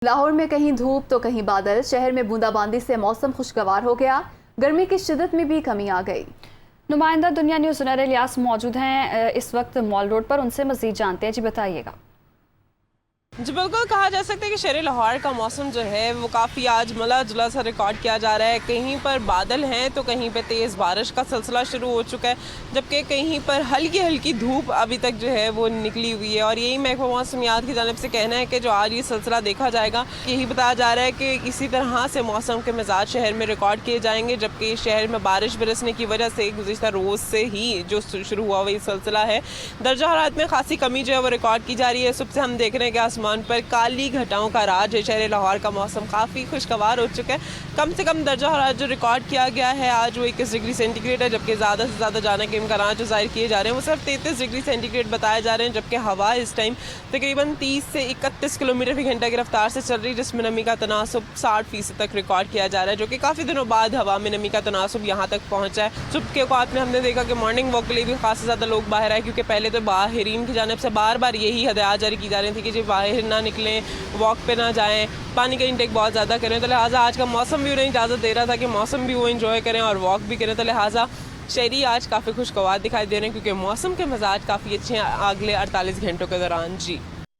लाहौर में कहीं धूप तो कहीं बादल। शहर में बूंदाबांदी से मौसम खुशगवार हो गया। गर्मी की शिद्दत में भी कमी आ गई। नुमाइंदा दुनिया न्यूज़ सुनहरे इलियास मौजूद हैं इस वक्त मॉल रोड पर, उनसे मजीद जानते हैं। जी बताइएगा। जी बिल्कुल, कहा जा सकता है कि शहर लाहौर का मौसम जो है वो काफ़ी आज मिला जुला सा रिकॉर्ड किया जा रहा है। कहीं पर बादल हैं तो कहीं पर तेज़ बारिश का सिलसिला शुरू हो चुका है, जबकि कहीं पर हल्की हल्की धूप अभी तक जो है वो निकली हुई है। और यही महकमा मौसमियात की जानिब से कहना है कि जो आज ये सिलसिला देखा जाएगा, यही बताया जा रहा है कि इसी तरह से मौसम के मिजाज शहर में रिकॉर्ड किए जाएंगे। जबकि शहर में बारिश बरसने की वजह से गुज़िश्ता रोज़ से ही जो शुरू हुआ वही सिलसिला है। दर्जा हरारत में खासी कमी जो है वो रिकॉर्ड की जा रही है। सुबह से हम देख रहे हैं कि आसमान पर काली घटाओं का राज है। शहर लाहौर का मौसम काफ़ी खुशगवार हो चुका है। कम से कम दर्जा हरारत जो रिकॉर्ड किया गया है आज वो 21 डिग्री सेंटीग्रेड है, जबकि ज़्यादा से ज़्यादा जाने के इम्कान जो जाहिर किए जा रहे हैं वो सिर्फ 33 डिग्री सेंटीग्रेड बताए जा रहे हैं। जबकि हवा इस टाइम तकरीबन 30 से 31 किलोमीटर फी घंटा की रफ्तार से चल रही है, जिसमें नमी का तनासुब 60% तक रिकॉर्ड किया जा रहा है, जो कि काफ़ी दिनों बाद हवा में नमी का तनासुब यहाँ तक पहुँचा है। सुबह के औकात में हमने देखा कि मॉर्निंग वॉक के लिए भी खास ज़्यादा लोग बाहर आए, क्योंकि पहले तो बाहरीन की जानिब से बार बार यही हदायत जारी की जा रही थी कि जी बाहर ना निकलें, वॉक पे ना जाएं, पानी का इंटेक बहुत ज़्यादा करें। तो लिहाजा आज का मौसम भी उन्हें इजाज़त दे रहा था कि मौसम भी वो इंजॉय करें और वॉक भी करें। तो लिहाजा शहरी आज काफ़ी खुशगवार दिखाई दे रहे हैं, क्योंकि मौसम के मिजाज काफ़ी अच्छे हैं अगले 48 घंटों के दौरान। जी।